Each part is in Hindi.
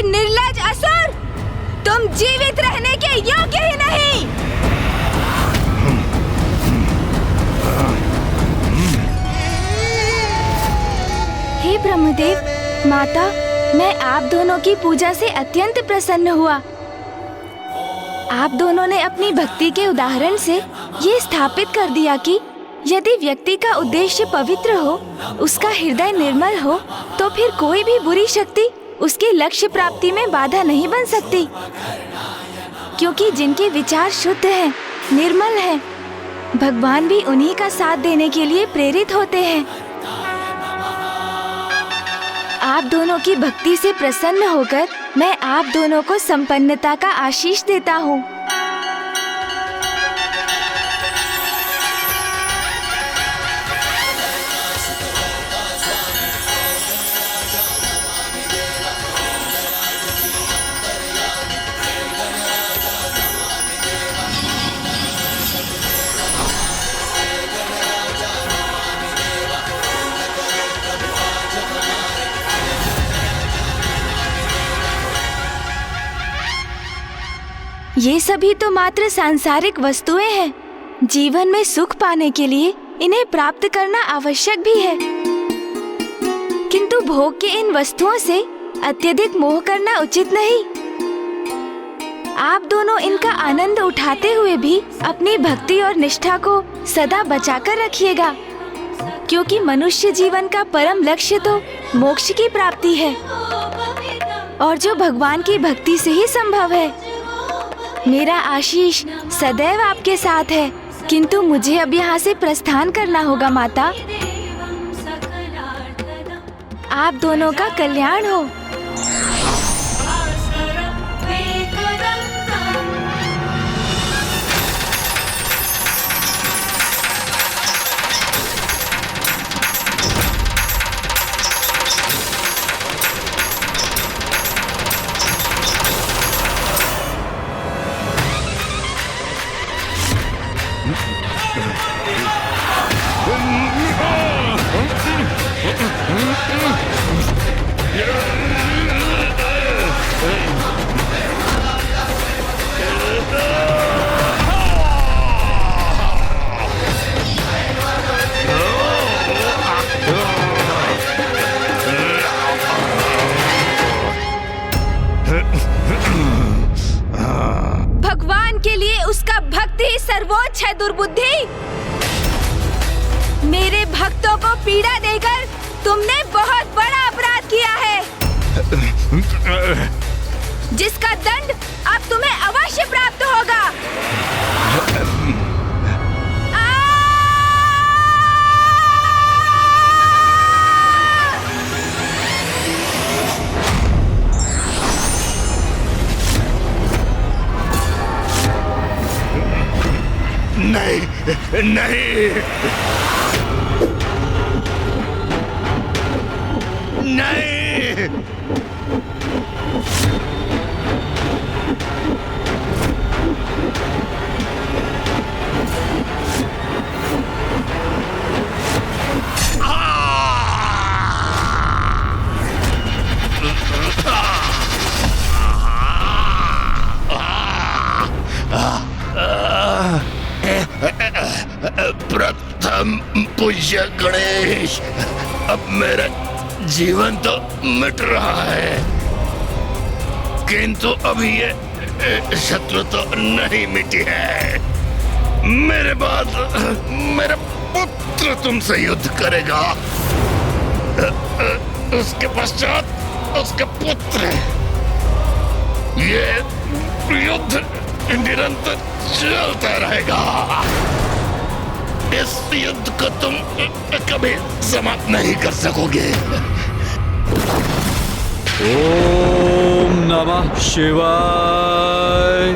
निर्लज असुर, तुम जीवित रहने के योग्य ही नहीं। हे ब्रह्मदेव, माता, मैं आप दोनों की पूजा से अत्यंत प्रसन्न हुआ। आप दोनों ने अपनी भक्ति के उदाहरण से ये स्थापित कर दिया कि यदि व्यक्ति का उद्देश्य पवित्र हो, उसका हृदय निर्मल हो, तो फिर कोई भी बुरी शक्ति उसके लक्ष्य प्राप्ति में बाधा नहीं बन सकती। क्योंकि जिनके विचार शुद्ध हैं, निर्मल हैं, भगवान भी उन्हीं का साथ देने के लिए प्रेरित होते हैं। आप दोनों की भक्ति से प्रसन्न होकर मैं आप दोनों को संपन्नता का आशीष देता हूँ। ये सभी तो मात्र सांसारिक वस्तुएं हैं। जीवन में सुख पाने के लिए इन्हें प्राप्त करना आवश्यक भी है, किंतु भोग के इन वस्तुओं से अत्यधिक मोह करना उचित नहीं। आप दोनों इनका आनंद उठाते हुए भी अपनी भक्ति और निष्ठा को सदा बचाकर रखिएगा, क्योंकि मनुष्य जीवन का परम लक्ष्य तो मोक्ष की प्राप्ति है, और जो भगवान की भक्ति से ही संभव है। मेरा आशीष सदैव आपके साथ है, किंतु मुझे अब यहाँ से प्रस्थान करना होगा माता। आप दोनों का कल्याण हो। भगवान के लिए उसका भक्ति ही सर्वोच्च है। दुर्बुद्धि, मेरे भक्तों को पीड़ा देकर तुमने बहुत बड़ा अपराध किया है, जिसका दंड अब तुम्हें अवश्य प्राप्त होगा। नहीं, नहीं, नहीं। प्रथम पूज्य गणेश, अब मेरा जीवन तो मिट रहा है, किंतु अभी ये शत्रु तो नहीं मिटी है। मेरे बाद मेरा पुत्र तुमसे युद्ध करेगा, उसके पश्चात उसके पुत्र। ये युद्ध निरंतर चलता रहेगा। इस युद्ध को तुम कभी समाप्त नहीं कर सकोगे। ओम नमः शिवाय।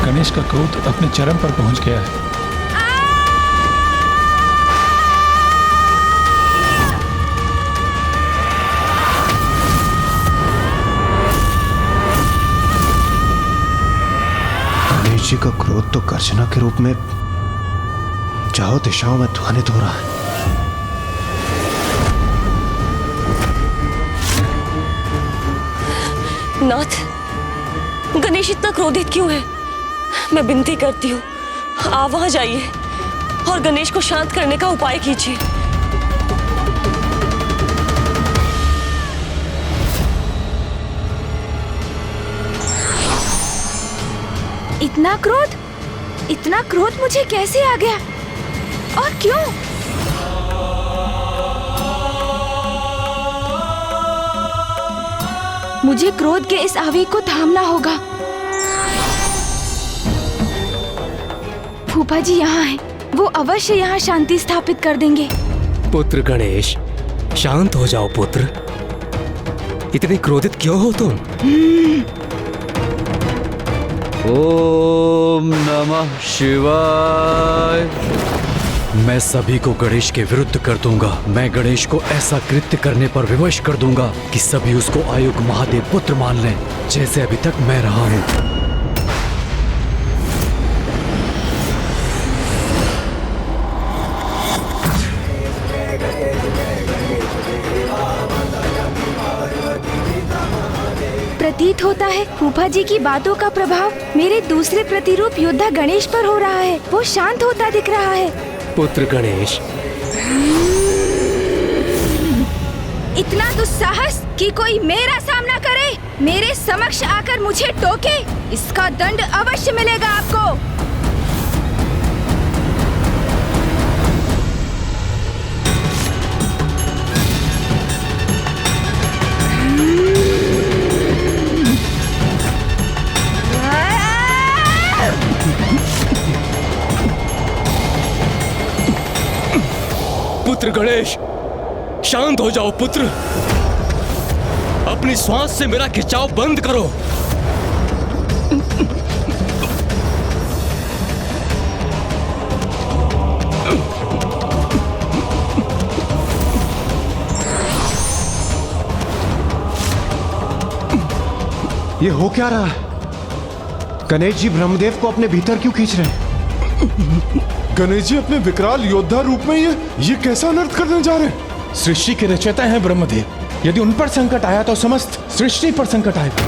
गणेश का क्रोध अपने चरम पर पहुंच गया है। गणेश जी का क्रोध तो गर्जना के रूप में चारों दिशाओं में ध्वनित हो रहा है। नाथ, गणेश इतना क्रोधित क्यों है? मैं विनती करती हूँ, आप वहां जाइए और गणेश को शांत करने का उपाय कीजिए। इतना क्रोध मुझे कैसे आ गया और क्यों? मुझे क्रोध के इस आवेग को थामना होगा। फूफा जी यहाँ हैं, वो अवश्य यहाँ शांति स्थापित कर देंगे। पुत्र गणेश, शांत हो जाओ पुत्र। इतनी क्रोधित क्यों हो तुम? ओम नमः शिवाय। मैं सभी को गणेश के विरुद्ध कर दूंगा। मैं गणेश को ऐसा कृत्य करने पर विवश कर दूंगा कि सभी उसको आयुग महादेव पुत्र मान लें, जैसे अभी तक मैं रहा हूं। प्रतीत होता है फूफा जी की बातों का प्रभाव मेरे दूसरे प्रतिरूप योद्धा गणेश पर हो रहा है। वो शांत होता दिख रहा है। पुत्र गणेश, इतना दुस्साहस कि कोई मेरा सामना करे, मेरे समक्ष आकर मुझे टोके, इसका दंड अवश्य मिलेगा आपको। पुत्र गणेश, शांत हो जाओ पुत्र। अपनी श्वास से मेरा खिंचाव बंद करो। ये हो क्या रहा है? गणेश जी ब्रह्मदेव को अपने भीतर क्यों खींच रहे हैं? गणेश जी अपने विकराल योद्धा रूप में ये कैसा अनर्थ करने जा रहे हैं? सृष्टि के रचयिता हैं ब्रह्मदेव। यदि उन पर संकट आया तो समस्त सृष्टि पर संकट आएगा।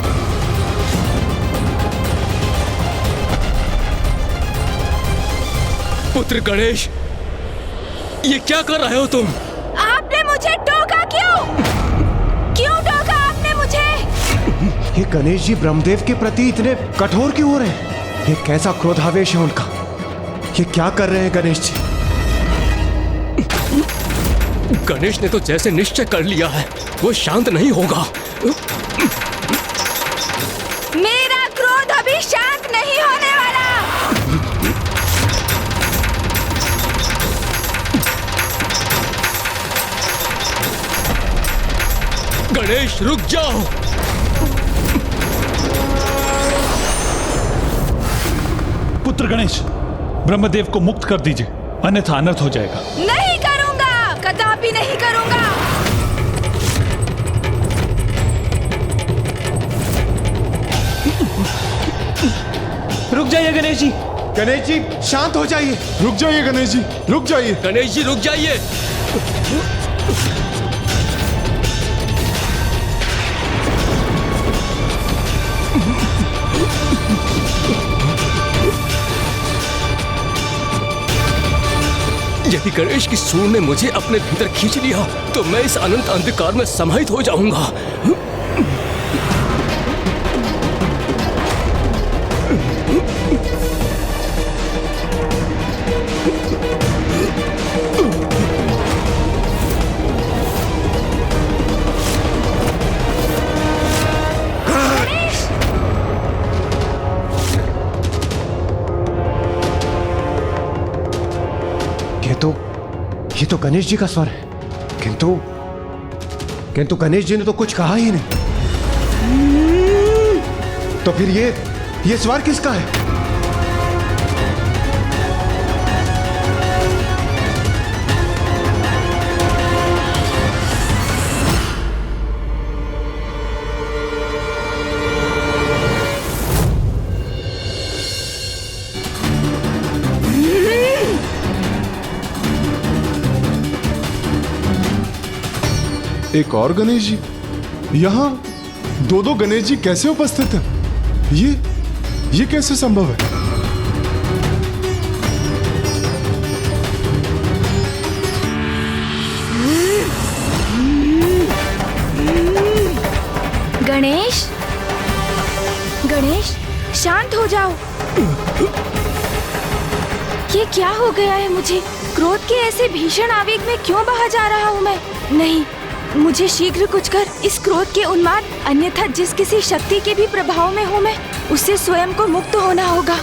पुत्र गणेश, ये क्या कर रहे हो तुम? आपने मुझे टोका क्यों? क्यों टोका आपने मुझे? ये गणेश जी ब्रह्मदेव के प्रति इतने कठोर क्यों हो रहे हैं? ये कैसा क्रोधावेश है उनका? ये क्या कर रहे हैं गणेश जी? गणेश ने तो जैसे निश्चय कर लिया है, वो शांत नहीं होगा। मेरा क्रोध अभी शांत नहीं होने वाला। गणेश रुक जाओ। पुत्र गणेश, ब्रह्मदेव को मुक्त कर दीजिए, अन्यथा अनर्थ हो जाएगा। नहीं करूंगा, कदापि नहीं करूंगा। रुक जाइए गणेश जी। गणेश जी शांत हो जाइए। रुक जाइए गणेश जी, रुक जाइए। गणेश जी रुक जाइए। यदि गणेश की सूंड ने मुझे अपने भीतर खींच लिया तो मैं इस अनंत अंधकार में समाहित हो जाऊंगा। गणेश जी का स्वर है, किंतु गणेश जी ने तो कुछ कहा ही नहीं। तो फिर ये स्वर किसका है? एक और गणेश जी? यहाँ दो गणेश जी कैसे उपस्थित हैं? ये कैसे संभव है? गणेश, गणेश, शांत हो जाओ। ये क्या हो गया है मुझे? क्रोध के ऐसे भीषण आवेग में क्यों बहा जा रहा हूँ मैं? नहीं, मुझे शीघ्र कुछ कर इस क्रोध के उन्माद, अन्यथा जिस किसी शक्ति के भी प्रभाव में हूँ मैं, उससे स्वयं को मुक्त होना होगा।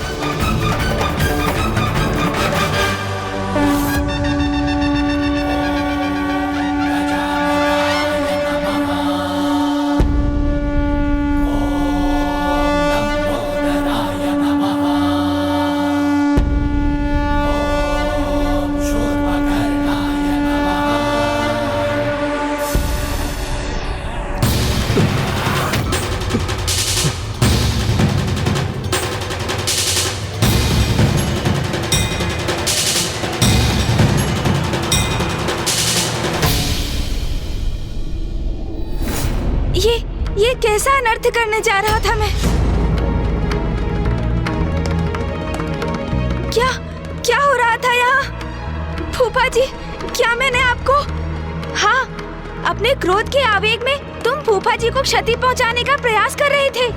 ये कैसा अनर्थ करने जा रहा था मैं? क्या हो रहा था यहाँ? फूफा जी, क्या मैंने आपको? हाँ, अपने क्रोध के आवेग में तुम फूफा जी को क्षति पहुँचाने का प्रयास कर रहे थे।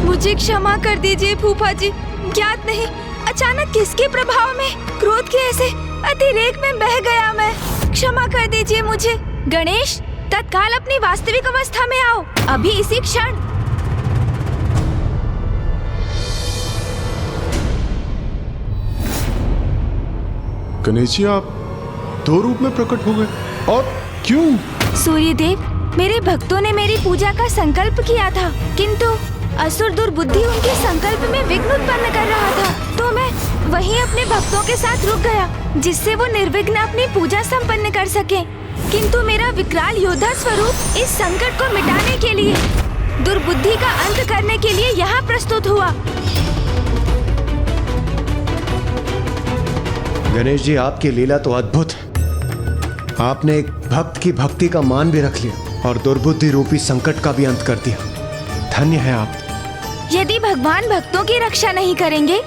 मुझे क्षमा कर दीजिए फूफा जी, ज्ञात नहीं अचानक किसके प्रभाव में क्रोध के ऐसे अतिरेक में बह गया मैं। क्षमा कर दीजिए मुझे। गणेश, तत्काल अपनी वास्तविक अवस्था में आओ, अभी इसी क्षण। गणेश जी, आप दो रूप में प्रकट हो गए, और क्यों? सूर्यदेव, मेरे भक्तों ने मेरी पूजा का संकल्प किया था, किंतु असुर दुर्बुद्धि उनके संकल्प में विघ्न उत्पन्न कर रहा था, तो मैं वहीं अपने भक्तों के साथ रुक गया, जिससे वो निर्विघ्न अपनी पूजा संपन्न कर सके। किंतु मेरा विकराल योद्धा स्वरूप इस संकट को मिटाने के लिए, दुर्बुद्धि का अंत करने के लिए यहाँ प्रस्तुत हुआ। गणेश जी, आपकी लीला तो अद्भुत है। आपने एक भक्त की भक्ति का मान भी रख लिया और दुर्बुद्धि रूपी संकट का भी अंत कर दिया। धन्य है आप। यदि भगवान भक्तों की रक्षा नहीं करेंगे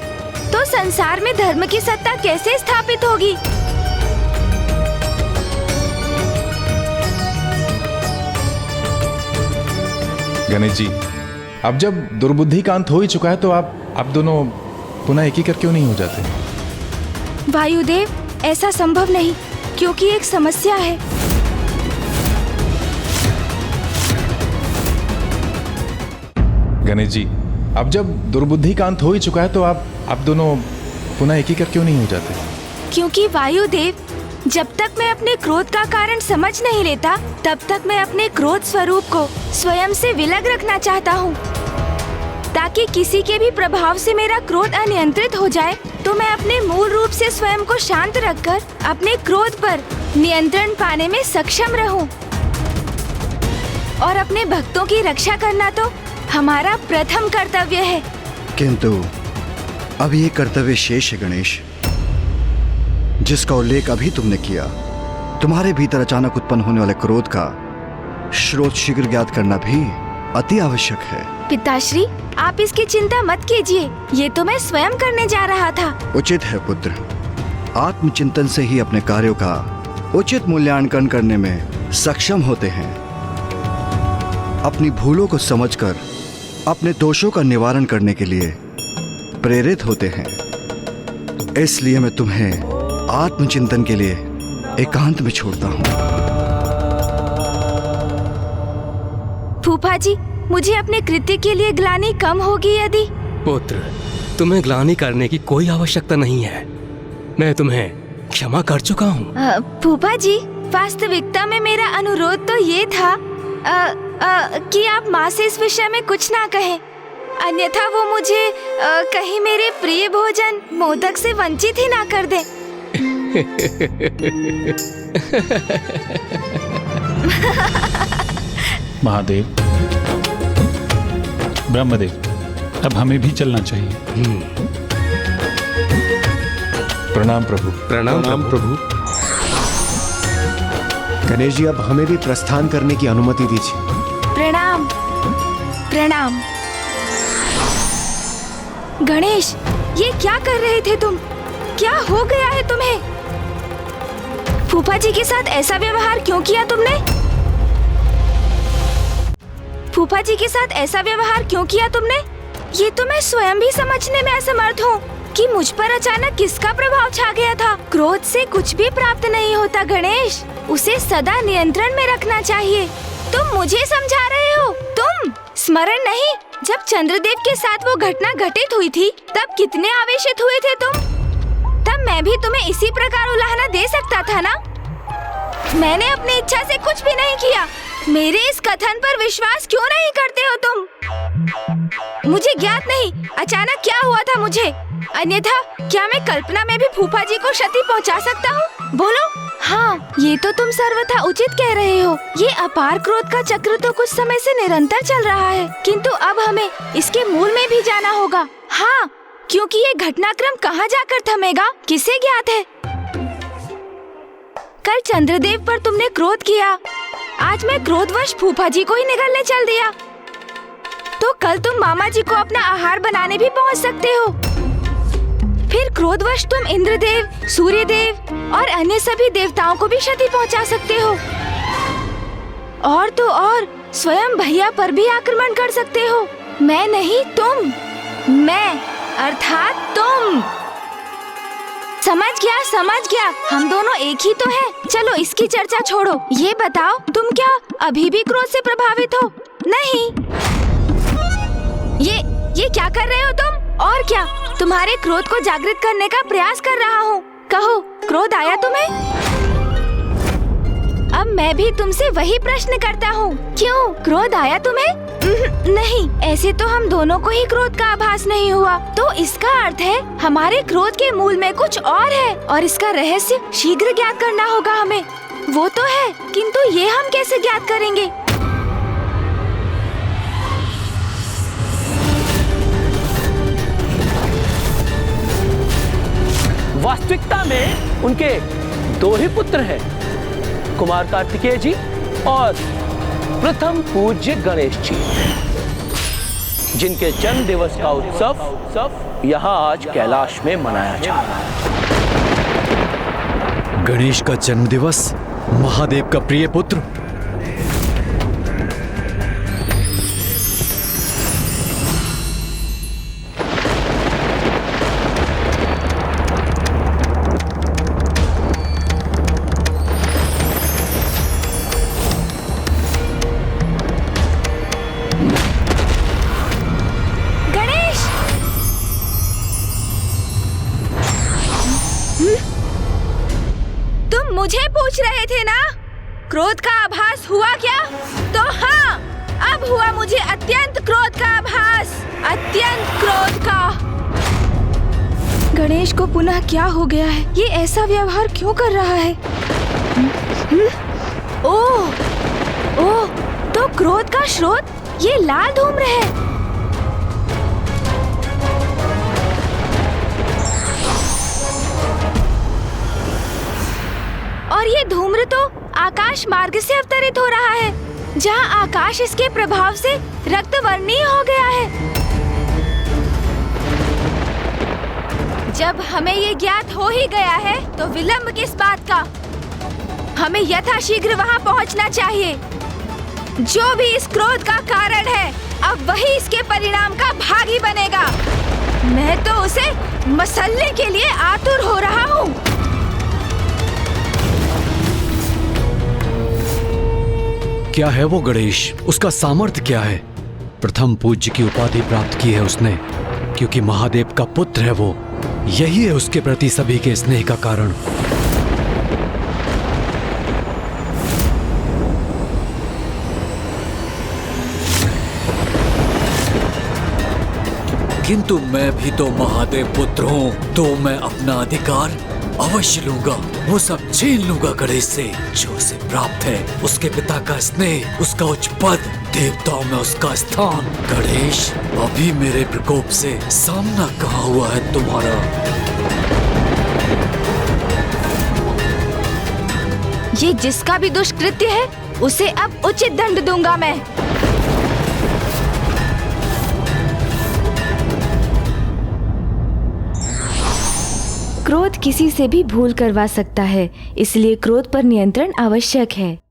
तो संसार में धर्म की सत्ता कैसे स्थापित होगी? गणेश जी, अब जब दुर्बुद्धि का अंत हो ही चुका है तो आप दोनों पुनः एक ही कर क्यों नहीं हो जाते? वायुदेव, ऐसा संभव नहीं, क्योंकि एक समस्या है। गणेश जी, अब जब दुर्बुद्धि का अंत हो ही चुका है तो आप दोनों पुनः एक ही कर क्यों नहीं हो जाते? क्योंकि वायुदेव, जब तक मैं अपने क्रोध का कारण समझ नहीं लेता, तब तक मैं अपने क्रोध स्वरूप को स्वयं से विलग रखना चाहता हूँ, ताकि किसी के भी प्रभाव से मेरा क्रोध अनियंत्रित हो जाए तो मैं अपने मूल रूप से स्वयं को शांत रखकर अपने क्रोध पर नियंत्रण पाने में सक्षम रहूं। और अपने भक्तों की रक्षा करना तो हमारा प्रथम कर्तव्य है। किंतु अब ये कर्तव्य शेष है गणेश, जिसका उल्लेख अभी तुमने किया। तुम्हारे भीतर अचानक उत्पन्न होने वाले क्रोध का स्रोत शीघ्र ज्ञात करना भी अति आवश्यक है। पिताश्री, आप इसकी चिंता मत कीजिए, ये तो मैं स्वयं करने जा रहा था। उचित है पुत्र, आत्मचिंतन से ही अपने कार्यों का उचित मूल्यांकन करने में सक्षम होते हैं। अपनी भूलों को समझकर अपने दोषों का निवारण करने के लिए प्रेरित होते हैं। इसलिए मैं तुम्हें आत्मचिंतन के लिए एकांत में छोड़ता हूँ। फूफा जी, मुझे अपने कृत्य के लिए ग्लानि कम होगी यदि? पुत्र, तुम्हें ग्लानि करने की कोई आवश्यकता नहीं है। मैं तुम्हें क्षमा कर चुका हूँ। फूफा जी, वास्तविकता में मेरा अनुरोध तो ये था कि आप माँ से इस विषय में कुछ ना कहें, अन्यथा वो मुझे कहीं मेरे प्रिय भोजन मोदक से वंचित ही ना कर दे। महादेव, ब्रह्मदेव, अब हमें भी चलना चाहिए। प्रणाम प्रभु। प्रणाम प्रभु। गणेश जी, अब हमें भी प्रस्थान करने की अनुमति दीजिए। प्रणाम प्रणाम। गणेश, ये क्या कर रहे थे तुम? क्या हो गया है तुम्हें? फूफा जी के साथ ऐसा व्यवहार क्यों किया तुमने? फूफा जी के साथ ऐसा व्यवहार क्यों किया तुमने? ये तो मैं स्वयं भी समझने में असमर्थ हूँ कि मुझ पर अचानक किसका प्रभाव छा गया था। क्रोध से कुछ भी प्राप्त नहीं होता गणेश, उसे सदा नियंत्रण में रखना चाहिए। तुम मुझे समझा रहे हो? तुम स्मरण नहीं, जब चंद्रदेव के साथ वो घटना घटित हुई थी तब कितने आवेशित हुए थे तुम? तब मैं भी तुम्हें इसी प्रकार उलाहना दे सकता था ना? मैंने अपनी इच्छा से कुछ भी नहीं किया। मेरे इस कथन पर विश्वास क्यों नहीं करते हो तुम? मुझे ज्ञात नहीं अचानक क्या हुआ था मुझे, अन्यथा क्या मैं कल्पना में भी फूफा जी को क्षति पहुंचा सकता हूँ? बोलो। हाँ, ये तो तुम सर्वथा उचित कह रहे हो। ये अपार क्रोध का चक्र तो कुछ समय से निरंतर चल रहा है, किंतु अब हमें इसके मूल में भी जाना होगा। हाँ, क्योंकि ये घटनाक्रम कहाँ जाकर थमेगा किसे ज्ञात है। कल चंद्रदेव पर तुमने क्रोध किया, आज मैं क्रोधवश फूफा जी को ही निगलने चल दिया, तो कल तुम मामा जी को अपना आहार बनाने भी पहुंच सकते हो। फिर क्रोधवश तुम इंद्रदेव, सूर्यदेव और अन्य सभी देवताओं को भी क्षति पहुंचा सकते हो। और तो और स्वयं भैया पर भी आक्रमण कर सकते हो। मैं नहीं, तुम। मैं अर्थात तुम। समझ गया, हम दोनों एक ही तो हैं। चलो इसकी चर्चा छोड़ो, ये बताओ तुम क्या अभी भी क्रोध से प्रभावित हो? नहीं। ये क्या कर रहे हो तुम? और क्या, तुम्हारे क्रोध को जागृत करने का प्रयास कर रहा हूँ। कहो, क्रोध आया तुम्हें? अब मैं भी तुमसे वही प्रश्न करता हूँ, क्यों क्रोध आया तुम्हें? नहीं, ऐसे तो हम दोनों को ही क्रोध का आभास नहीं हुआ, तो इसका अर्थ है हमारे क्रोध के मूल में कुछ और है और इसका रहस्य शीघ्र ज्ञात करना होगा हमें। वो तो है, किंतु ये हम कैसे ज्ञात करेंगे? वास्तविकता में उनके दो ही पुत्र हैं, कुमार कार्तिकेय जी और प्रथम पूज्य गणेश जी, जिनके जन्म दिवस का उत्सव यहाँ आज कैलाश में मनाया जा रहा है। गणेश का जन्म दिवस, महादेव का प्रिय पुत्र। मुझे पूछ रहे थे ना, क्रोध का आभास हुआ क्या? तो हाँ, अब हुआ मुझे अत्यंत क्रोध का आभास, अत्यंत क्रोध का। गणेश को पुनः क्या हो गया है? ये ऐसा व्यवहार क्यों कर रहा है? ओह, तो क्रोध का स्रोत ये लाल धूम्र है। और ये धूम्र तो आकाश मार्ग से अवतरित हो रहा है, जहाँ आकाश इसके प्रभाव से रक्तवर्णीय हो गया है। जब हमें ये ज्ञात हो ही गया है, तो विलंब किस बात का? हमें यथाशीघ्र वहाँ पहुँचना चाहिए। जो भी इस क्रोध का कारण है, अब वही इसके परिणाम का भागी बनेगा। मैं तो उसे मसलने के लिए आतुर हो रहा हूँ। क्या है वो गणेश? उसका सामर्थ्य क्या है? प्रथम पूज्य की उपाधि प्राप्त की है उसने, क्योंकि महादेव का पुत्र है वो। यही है उसके प्रति सभी के स्नेह का कारण। किंतु मैं भी तो महादेव पुत्र हूँ, तो मैं अपना अधिकार अवश्य लूंगा। वो सब छीन लूंगा गणेश से जो उसे प्राप्त है। उसके पिता का स्नेह, उसका उच्च पद, देवताओं में उसका स्थान। गणेश, अभी मेरे प्रकोप से सामना कहाँ हुआ है तुम्हारा? ये जिसका भी दुष्कृत्य है उसे अब उचित दंड दूंगा मैं। क्रोध किसी से भी भूल करवा सकता है, इसलिए क्रोध पर नियंत्रण आवश्यक है।